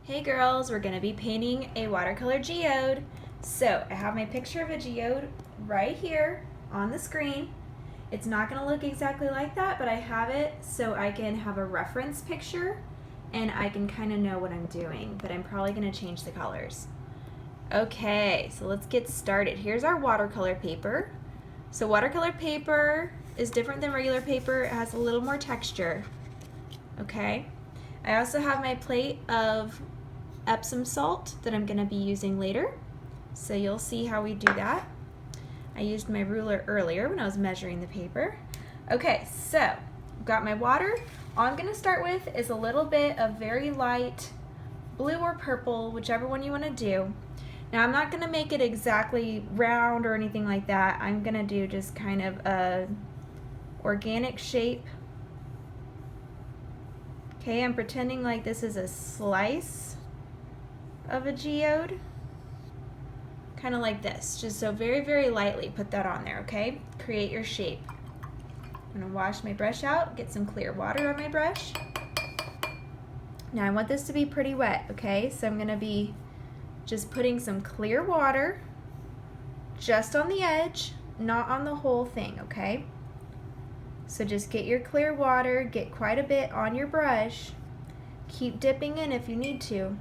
Hey girls, we're going to be painting a watercolor geode. So I have my picture of a geode right here on the screen. It's not going to look exactly like that, but I have it so I can have a reference picture and I can kind of know what I'm doing, but I'm probably going to change the colors. Okay, so let's get started. Here's our watercolor paper. So watercolor paper is different than regular paper. It has a little more texture. Okay. I also have my plate of epsom salt that I'm going to be using later. So you'll see how we do that. I used my ruler earlier when I was measuring the paper. Okay, so I've got my water. All I'm going to start with is a little bit of very light blue or purple, whichever one you want to do. Now I'm not going to make it exactly round or anything like that. I'm going to do just kind of a organic shape. Okay, I'm pretending like this is a slice of a geode. Kind of like this. Just so very, very lightly put that on there, okay? Create your shape. I'm going to wash my brush out, get some clear water on my brush. Now I want this to be pretty wet, okay? So I'm going to be just putting some clear water just on the edge, not on the whole thing, okay? So just get your clear water, get quite a bit on your brush. Keep dipping in if you need to.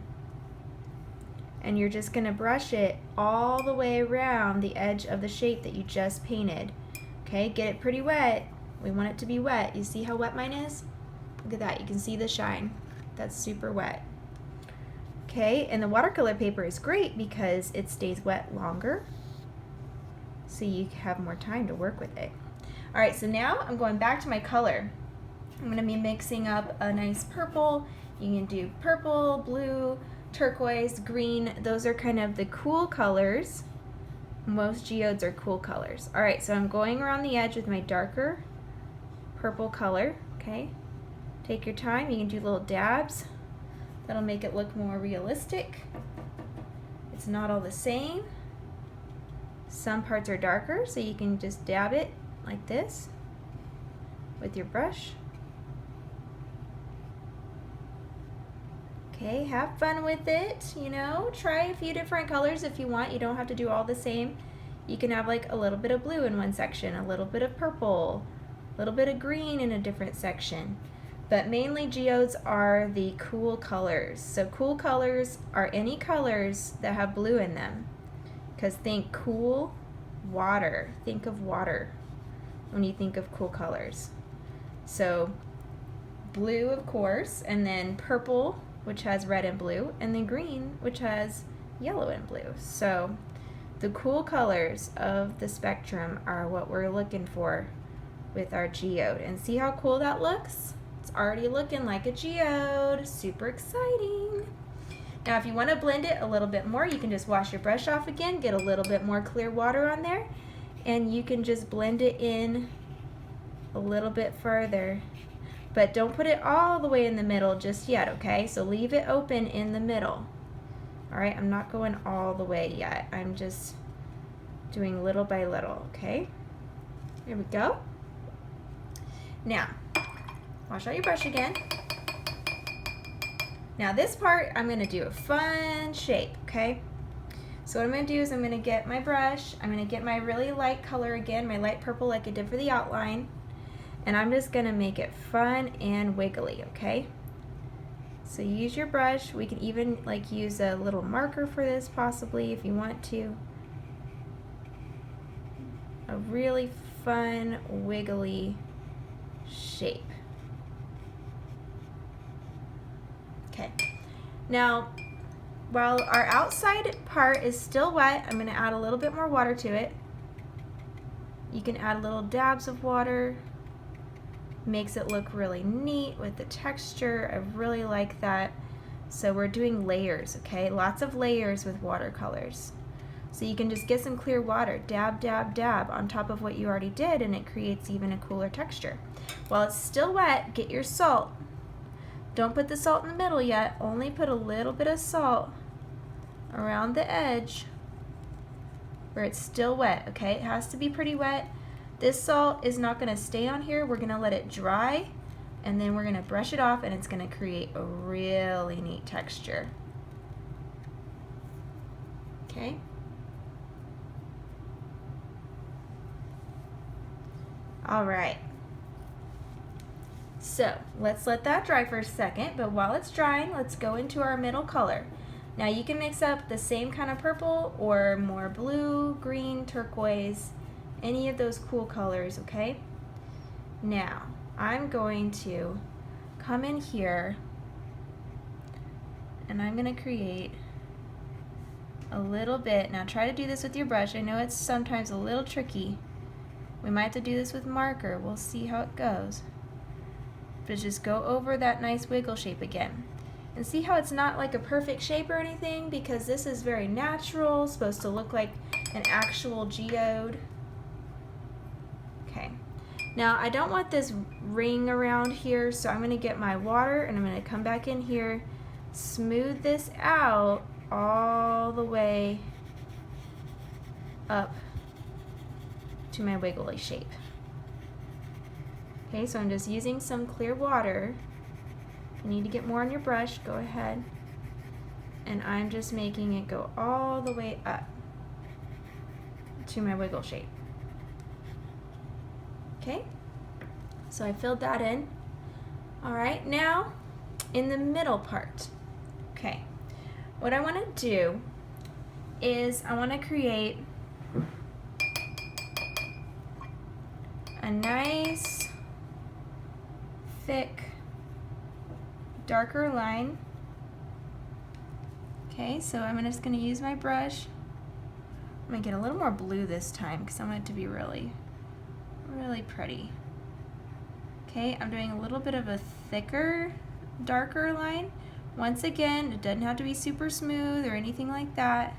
And you're just going to brush it all the way around the edge of the shape that you just painted. Okay, get it pretty wet. We want it to be wet. You see how wet mine is? Look at that, you can see the shine. That's super wet. Okay, and the watercolor paper is great because it stays wet longer, so you have more time to work with it. All right, so now I'm going back to my color. I'm going to be mixing up a nice purple. You can do purple, blue, turquoise, green. Those are kind of the cool colors. Most geodes are cool colors. All right, so I'm going around the edge with my darker purple color, okay? Take your time. You can do little dabs. That'll make it look more realistic. It's not all the same. Some parts are darker, so you can just dab it like this with your brush. Okay, have fun with it, you know, try a few different colors if you want. You don't have to do all the same. You can have like a little bit of blue in one section, a little bit of purple, a little bit of green in a different section. But mainly geodes are the cool colors. So cool colors are any colors that have blue in them. Because think cool water, think of water when you think of cool colors. So blue, of course, and then purple, which has red and blue, and then green, which has yellow and blue. So the cool colors of the spectrum are what we're looking for with our geode. And see how cool that looks? It's already looking like a geode. Super exciting. Now if you want to blend it a little bit more, you can just wash your brush off again, get a little bit more clear water on there, and you can just blend it in a little bit further. But don't put it all the way in the middle just yet, okay? So leave it open in the middle. All right, I'm not going all the way yet. I'm just doing little by little, okay? There we go. Now, wash out your brush again. Now this part, I'm gonna do a fun shape, okay? So what I'm gonna do is I'm gonna get my brush, I'm gonna get my really light color again, my light purple like I did for the outline, and I'm just gonna make it fun and wiggly, okay? So use your brush. We can even like use a little marker for this possibly if you want to. A really fun, wiggly shape. Okay, now while our outside part is still wet, I'm going to add a little bit more water to it. You can add little dabs of water. Makes it look really neat with the texture. I really like that. So we're doing layers, okay? Lots of layers with watercolors. So you can just get some clear water, dab, dab, dab on top of what you already did, and it creates even a cooler texture. While it's still wet, get your salt. Don't put the salt in the middle yet, only put a little bit of salt around the edge where it's still wet, okay? It has to be pretty wet. This salt is not gonna stay on here. We're gonna let it dry, and then we're gonna brush it off, and it's gonna create a really neat texture. Okay. All right. So let's let that dry for a second, but while it's drying, let's go into our middle color. Now you can mix up the same kind of purple or more blue, green, turquoise, any of those cool colors, okay? Now I'm going to come in here and I'm going to create a little bit. Now try to do this with your brush. I know it's sometimes a little tricky. We might have to do this with marker. We'll see how it goes. But just go over that nice wiggle shape again. And see how it's not like a perfect shape or anything, because this is very natural, supposed to look like an actual geode. Okay. Now I don't want this ring around here, so I'm going to get my water and I'm going to come back in here, smooth this out all the way up to my wiggly shape. Okay, so I'm just using some clear water. If you need to get more on your brush, go ahead. And I'm just making it go all the way up to my wiggle shape. Okay, so I filled that in. All right, now in the middle part. Okay, what I want to do is I want to create a nice thick darker line. Okay, so I'm just going to use my brush. I'm going to get a little more blue this time because I want it to be really pretty. Okay, I'm doing a little bit of a thicker, darker line. Once again, it doesn't have to be super smooth or anything like that.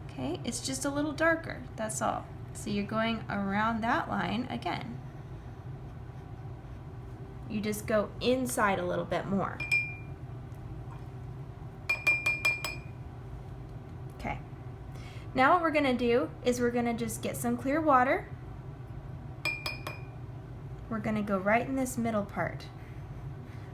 Okay, it's just a little darker, that's all. So you're going around that line again. You just go inside a little bit more. Okay. Now what we're going to do is we're going to just get some clear water. We're going to go right in this middle part.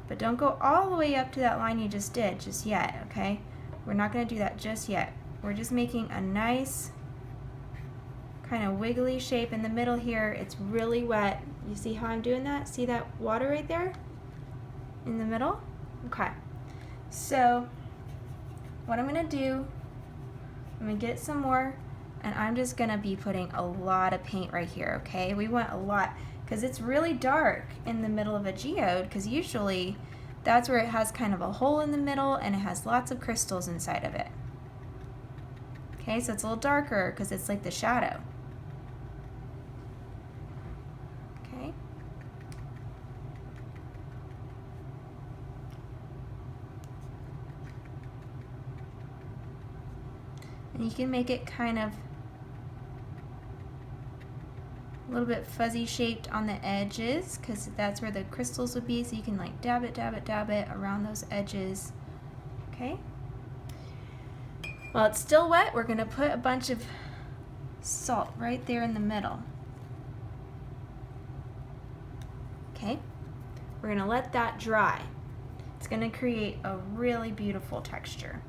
But don't go all the way up to that line you just did just yet, okay? We're not going to do that just yet. We're just making a nice kind of wiggly shape in the middle here. It's really wet. You see how I'm doing that? See that water right there in the middle? Okay. So what I'm going to do, I'm going to get some more, and I'm just going to be putting a lot of paint right here, okay? We want a lot because it's really dark in the middle of a geode, because usually that's where it has kind of a hole in the middle and it has lots of crystals inside of it. Okay, so it's a little darker because it's like the shadow. Okay. And you can make it kind of a little bit fuzzy shaped on the edges because that's where the crystals would be, so you can like dab it, dab it, dab it around those edges. Okay. While it's still wet, we're going to put a bunch of salt right there in the middle. Okay, we're going to let that dry. It's going to create a really beautiful texture.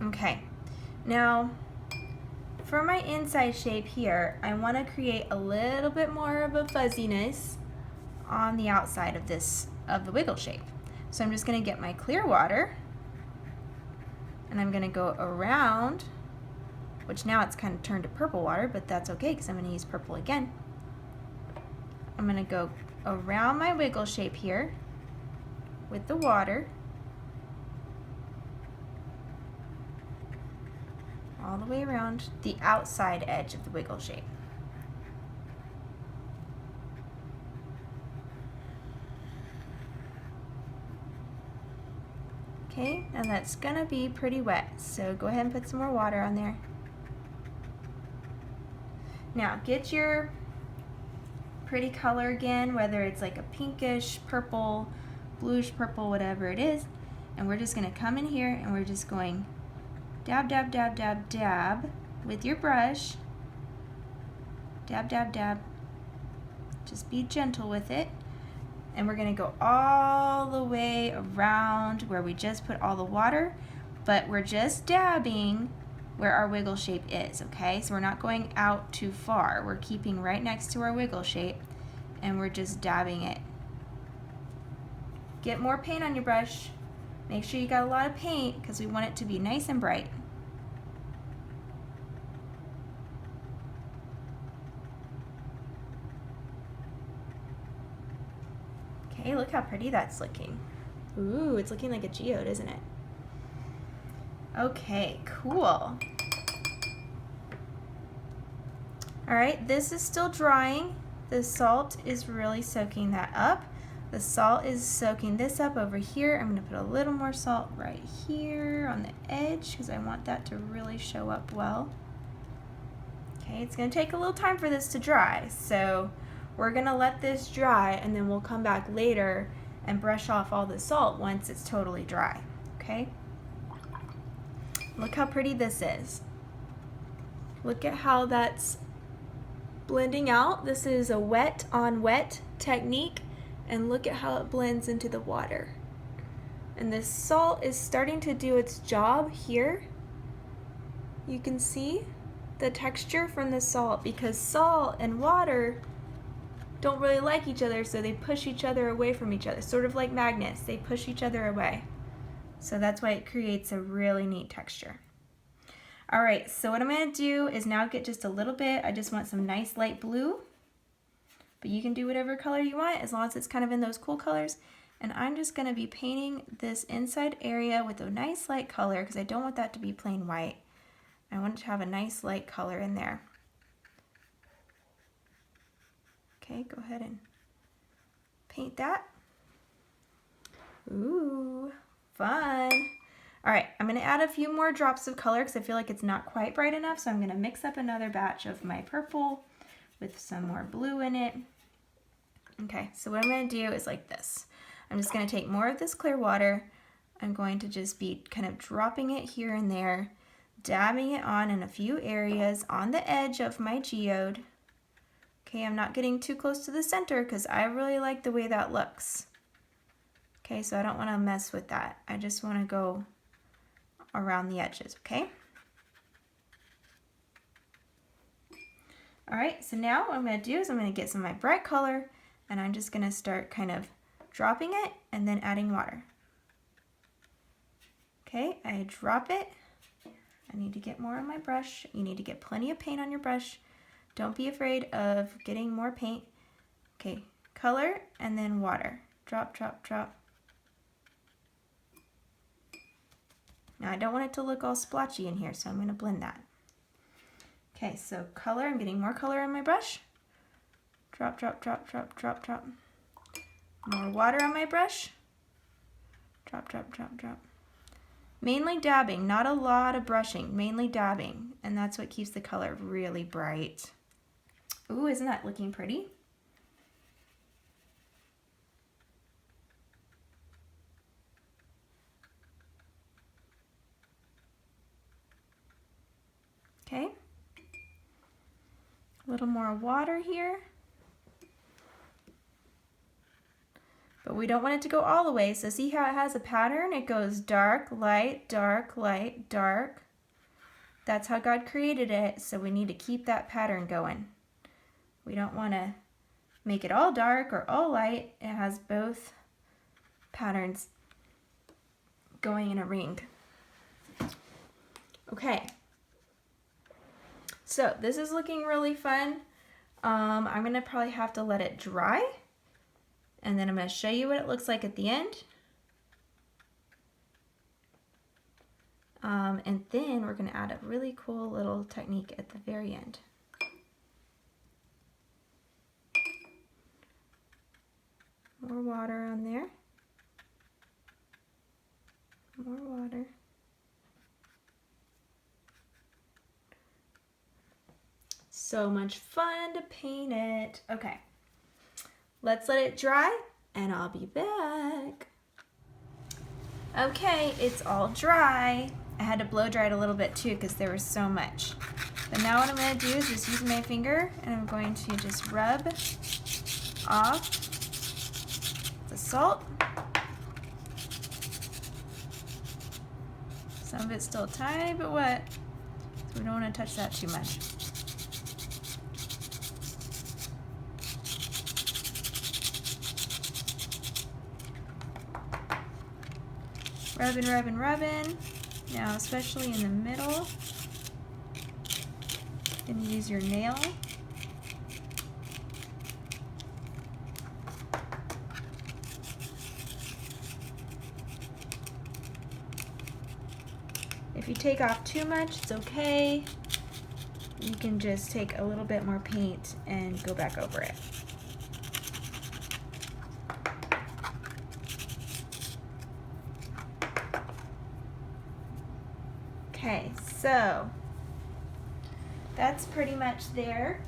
Okay, now for my inside shape here, I want to create a little bit more of a fuzziness on the outside of the wiggle shape. So I'm just going to get my clear water and I'm going to go around, which now it's kind of turned to purple water, but that's okay because I'm going to use purple again. I'm going to go around my wiggle shape here with the water all the way around the outside edge of the wiggle shape. Okay, and that's gonna be pretty wet, so go ahead and put some more water on there. Now get your pretty color again, whether it's like a pinkish purple, bluish purple, whatever it is, and we're just gonna come in here and we're just going dab, dab, dab, dab, dab with your brush, dab, dab, dab, Just be gentle with it. And we're gonna go all the way around where we just put all the water, but we're just dabbing where our wiggle shape is, okay? So we're not going out too far. We're keeping right next to our wiggle shape, and we're just dabbing it. Get more paint on your brush. Make sure you got a lot of paint because we want it to be nice and bright. Okay, look how pretty that's looking. Ooh, it's looking like a geode, isn't it? Okay, cool. All right, this is still drying. The salt is really soaking that up. The salt is soaking this up over here. I'm gonna put a little more salt right here on the edge because I want that to really show up well. Okay, it's gonna take a little time for this to dry, so we're gonna let this dry and then we'll come back later and brush off all the salt once it's totally dry, okay? Look how pretty this is. Look at how that's blending out. This is a wet on wet technique, and look at how it blends into the water. And this salt is starting to do its job here. You can see the texture from the salt because salt and water don't really like each other, so they push each other away from each other, sort of like magnets. They push each other away. So that's why it creates a really neat texture. All right, so what I'm gonna do is now get just a little bit. I just want some nice light blue, but you can do whatever color you want as long as it's kind of in those cool colors. And I'm just gonna be painting this inside area with a nice light color because I don't want that to be plain white. I want it to have a nice light color in there. Okay, go ahead and paint that. Ooh, fun. All right, I'm gonna add a few more drops of color because I feel like it's not quite bright enough, so I'm gonna mix up another batch of my purple with some more blue in it. Okay, so what I'm gonna do is like this. I'm just gonna take more of this clear water. I'm going to just be kind of dropping it here and there, dabbing it on in a few areas on the edge of my geode. Okay, I'm not getting too close to the center because I really like the way that looks. Okay, so I don't want to mess with that. I just want to go around the edges, okay? All right, so now what I'm going to do is I'm going to get some of my bright color and I'm just going to start kind of dropping it and then adding water. Okay, I drop it. I need to get more on my brush. You need to get plenty of paint on your brush. Don't be afraid of getting more paint. Okay, color and then water. Drop, drop, drop. Now I don't want it to look all splotchy in here, so I'm going to blend that. Okay, so color, I'm getting more color on my brush. Drop, drop, drop, drop, drop, drop. More water on my brush. Drop, drop, drop, drop. Mainly dabbing, not a lot of brushing, mainly dabbing. And that's what keeps the color really bright. Ooh, isn't that looking pretty? Okay. A little more water here. But we don't want it to go all the way, so see how it has a pattern? It goes dark, light, dark, light, dark. That's how God created it, so we need to keep that pattern going. We don't want to make it all dark or all light. It has both patterns going in a ring. Okay. So this is looking really fun. I'm going to probably have to let it dry. And then I'm going to show you what it looks like at the end. And then we're going to add a really cool little technique at the very end. More water on there. More water. So much fun to paint it. Okay. Let's let it dry and I'll be back. Okay, it's all dry. I had to blow dry it a little bit too because there was so much. But now what I'm going to do is just use my finger and I'm going to just rub off the salt. Some of it's still a tiny bit wet, so we don't want to touch that too much. Rubbing, rubbing, rubbing. Now, especially in the middle, you can use your nail. If you take off too much, it's okay. You can just take a little bit more paint and go back over it. Okay, so that's pretty much there.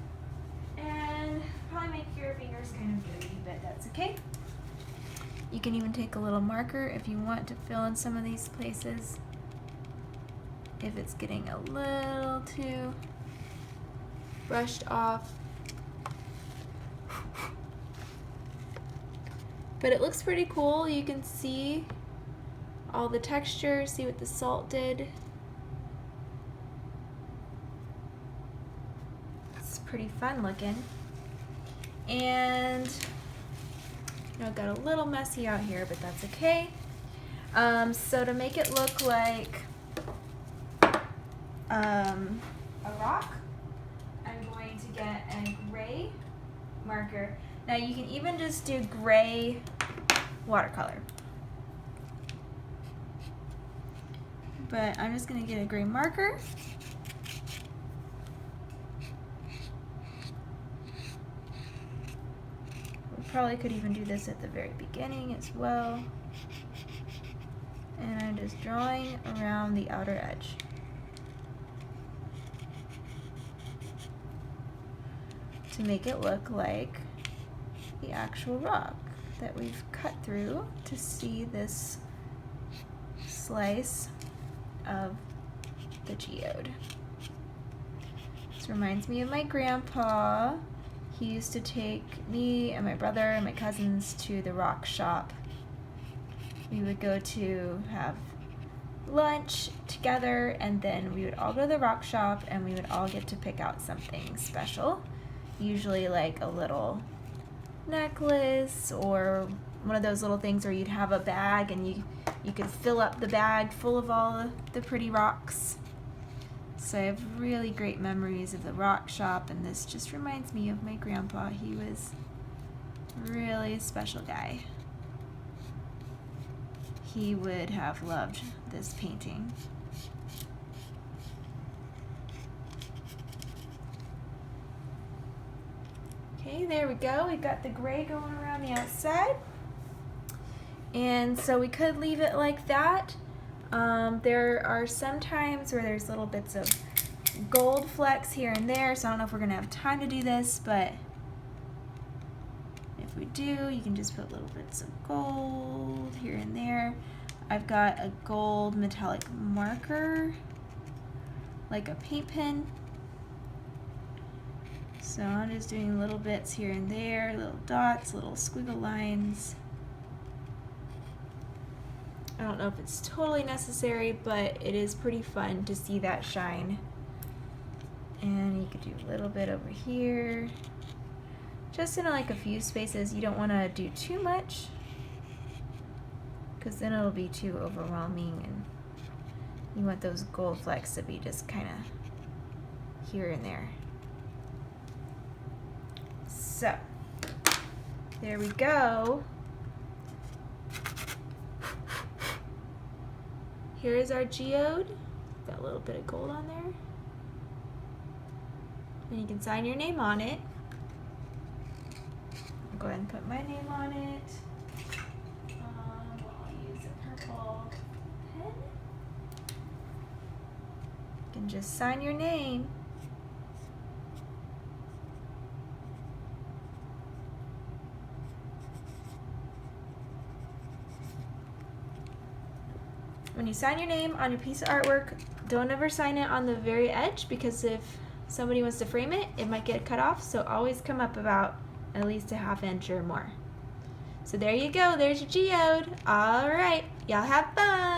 And probably make your fingers kind of dirty, but that's okay. You can even take a little marker if you want to fill in some of these places. If it's getting a little too brushed off. But it looks pretty cool. You can see all the texture, see what the salt did. It's pretty fun looking. And you know, it got a little messy out here, but that's okay. So to make it look like a rock, I'm going to get a gray marker. Now you can even just do gray watercolor. But I'm just going to get a gray marker. We probably could even do this at the very beginning as well. And I'm just drawing around the outer edge. To make it look like the actual rock that we've cut through to see this slice of the geode. This reminds me of my grandpa. He used to take me and my brother and my cousins to the rock shop. We would go to have lunch together and then we would all go to the rock shop and we would all get to pick out something special. Usually like a little necklace or one of those little things where you'd have a bag and you could fill up the bag full of all the pretty rocks. So I have really great memories of the rock shop, and this just reminds me of my grandpa. He was really a special guy. He would have loved this painting. Okay, there we go. We've got the gray going around the outside. And so we could leave it like that. There are some times where there's little bits of gold flecks here and there, so I don't know if we're going to have time to do this, but if we do, you can just put little bits of gold here and there. I've got a gold metallic marker, like a paint pen. So I'm just doing little bits here and there, little dots, little squiggle lines. I don't know if it's totally necessary, but it is pretty fun to see that shine. And you could do a little bit over here. Just in like a few spaces. You don't want to do too much, because then it'll be too overwhelming, and you want those gold flecks to be just kind of here and there. So, there we go. Here is our geode. Got a little bit of gold on there. And you can sign your name on it. I'll go ahead and put my name on it. I'll use a purple pen. You can just sign your name. when you sign your name on your piece of artwork, don't ever sign it on the very edge, because if somebody wants to frame it, it might get cut off. So always come up about at least a ½ inch or more. So there you go, there's your geode. All right, y'all have fun.